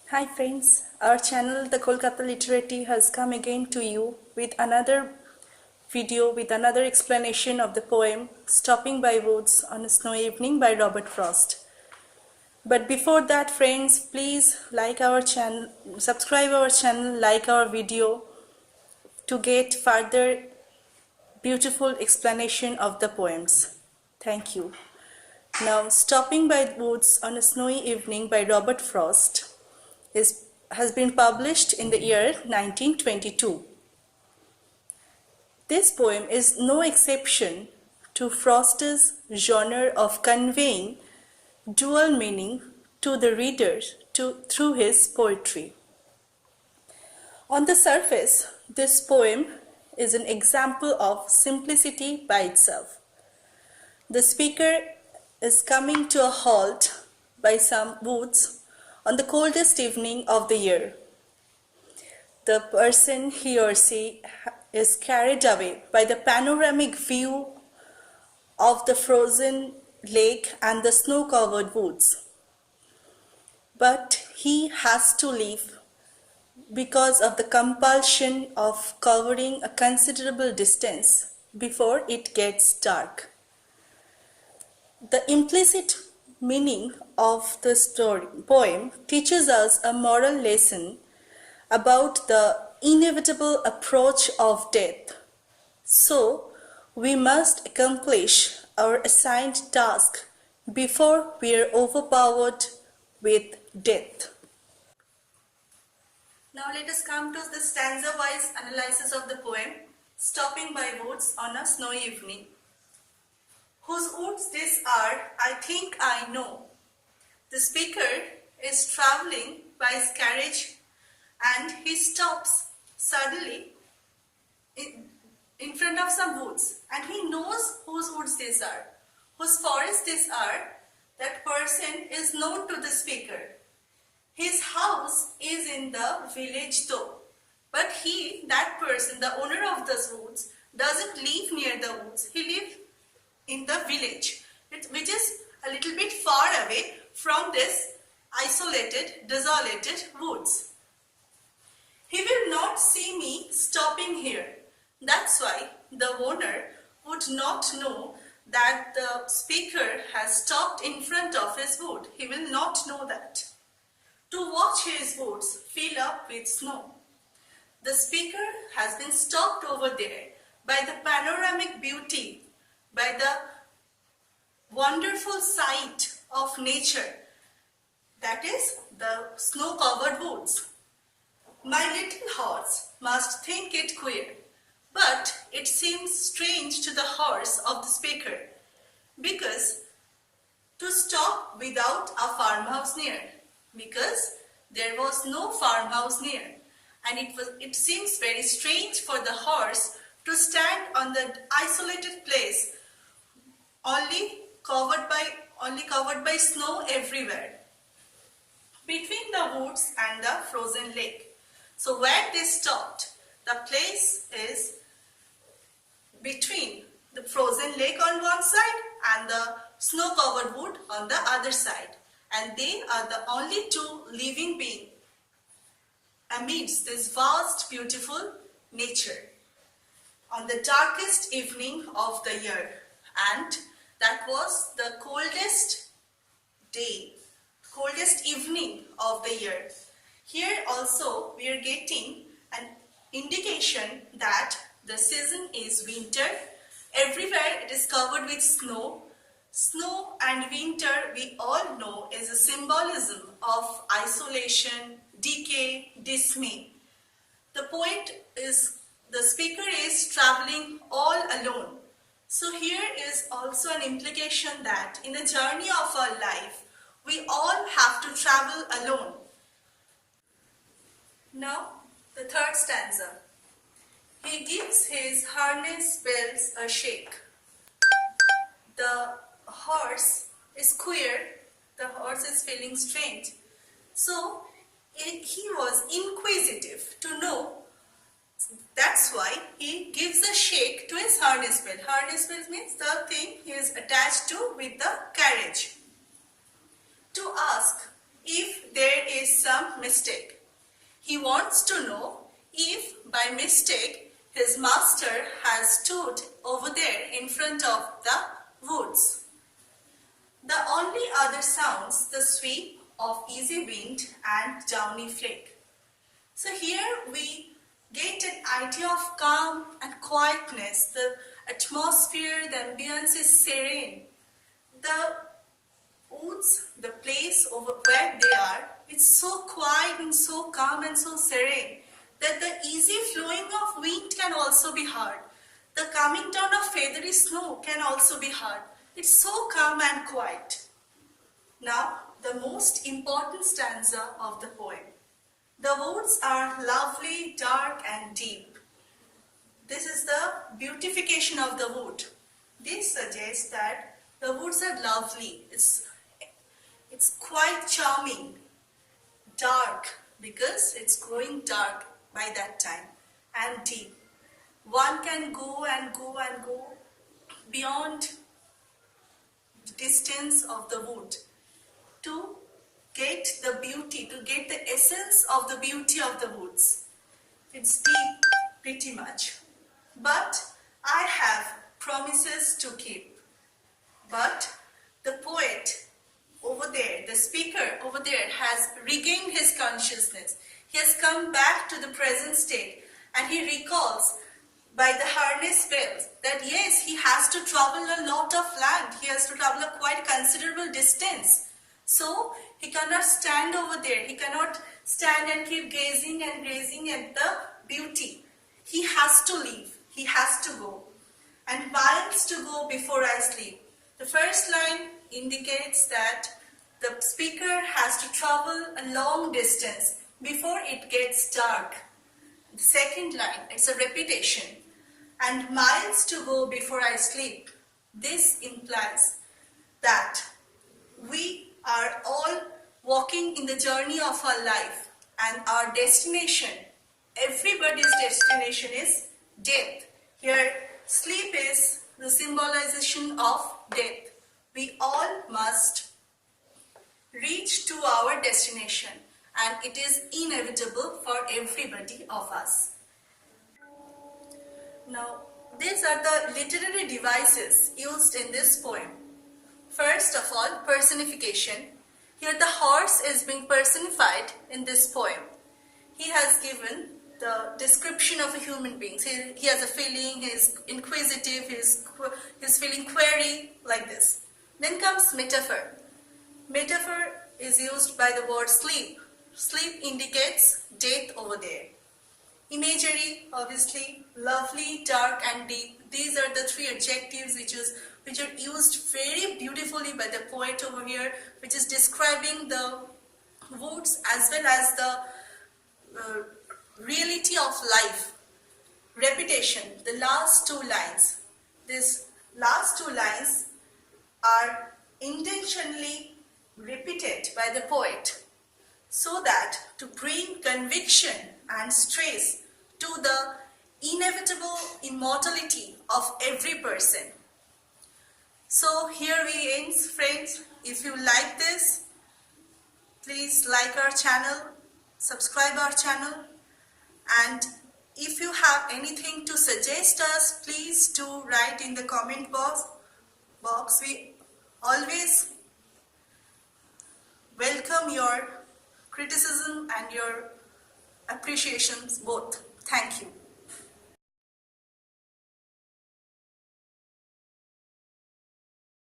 Hi friends, our channel The Kolkata Literati has come again to you with another video with another explanation of the poem Stopping by Woods on a Snowy Evening by Robert Frost. But before that friends, please like our channel, subscribe our channel, like our video to get further beautiful explanation of the poems. Thank you. Now, Stopping by Woods on a Snowy Evening by Robert Frost has been published in the year 1922. This poem is no exception to Frost's genre of conveying dual meaning to the reader through his poetry. On the surface, this poem is an example of simplicity by itself. The speaker is coming to a halt by some woods on the coldest evening of the year. The person, he or she, is carried away by the panoramic view of the frozen lake and the snow-covered woods. But he has to leave because of the compulsion of covering a considerable distance before it gets dark. The implicit meaning of the poem teaches us a moral lesson about the inevitable approach of death. So, we must accomplish our assigned task before we are overpowered with death. Now let us come to the stanza-wise analysis of the poem, Stopping by Woods on a Snowy Evening. Whose woods these are, I think I know. The speaker is travelling by his carriage and he stops suddenly in front of some woods, and he knows whose woods these are, whose forests these are. That person is known to the speaker. His house is in the village though, but that person, the owner of those woods, doesn't live near the woods. He lives in the village, which is a little bit far away from this isolated, desolated woods. He will not see me stopping here. That's why the owner would not know that the speaker has stopped in front of his wood. He will not know that. To watch his woods fill up with snow. The speaker has been stopped over there by the panoramic beauty, by the wonderful sight of nature, that is the snow-covered woods. My little horse must think it queer, but it seems strange to the horse of the speaker, because to stop without a farmhouse near, because there was no farmhouse near, and it seems very strange for the horse to stand on the isolated place only covered by snow everywhere, between the woods and the frozen lake. So where they stopped, the place is between the frozen lake on one side and the snow-covered wood on the other side. And they are the only two living beings amidst this vast, beautiful nature on the darkest evening of the year. And that was the coldest day, coldest evening of the year. Here also we are getting an indication that the season is winter. Everywhere it is covered with snow. Snow and winter, we all know, is a symbolism of isolation, decay, dismay. The speaker is traveling all alone. So here is also an implication that in a journey of our life, we all have to travel alone. Now, the third stanza. He gives his harness bells a shake. The horse is queer, the horse is feeling strange. So, he was inquisitive to know. That's why he gives a shake to his harness bell. Harness bell means the thing he is attached to with the carriage. To ask if there is some mistake. He wants to know if by mistake his master has stood over there in front of the woods. The only other sounds the sweep of easy wind and downy flake. So here we get an idea of calm and quietness. The atmosphere, the ambience is serene. The woods, the place over where they are, it's so quiet and so calm and so serene that the easy flowing of wind can also be heard. The coming down of feathery snow can also be heard. It's so calm and quiet. Now, the most important stanza of the poem. The woods are lovely, dark and deep. This is the beautification of the wood. This suggests that the woods are lovely. It's quite charming. Dark, because it's growing dark by that time, and deep. One can go and go and go beyond the distance of the wood to get the beauty, to get the essence of the beauty of the woods. It's deep, pretty much. But I have promises to keep. But the poet over there, the speaker over there has regained his consciousness. He has come back to the present state and he recalls by the harness bells that yes, he has to travel a lot of land. He has to travel a quite considerable distance. So he cannot stand over there. He cannot stand and keep gazing and gazing at the beauty. He has to leave. He has to go. And miles to go before I sleep. The first line indicates that the speaker has to travel a long distance before it gets dark. The second line, it's a repetition. And miles to go before I sleep. This implies that we are all walking in the journey of our life, and our destination, everybody's destination is death. Here, sleep is the symbolization of death. We all must reach to our destination, and it is inevitable for everybody of us. Now, these are the literary devices used in this poem. First of all, personification. Here the horse is being personified in this poem. He has given the description of a human being. He has a feeling, he is inquisitive, he is feeling query, like this. Then comes metaphor. Metaphor is used by the word sleep. Sleep indicates death over there. Imagery, obviously, lovely, dark and deep. These are the three adjectives which are used very beautifully by the poet over here, which is describing the woods as well as the reality of life. Repetition, the last two lines. These last two lines are intentionally repeated by the poet so that to bring conviction and stress to the inevitable immortality of every person. So here we end, friends. If you like this, please like our channel, subscribe our channel, and if you have anything to suggest us, please do write in the comment box. We always welcome your criticism and your appreciations both. Thank you.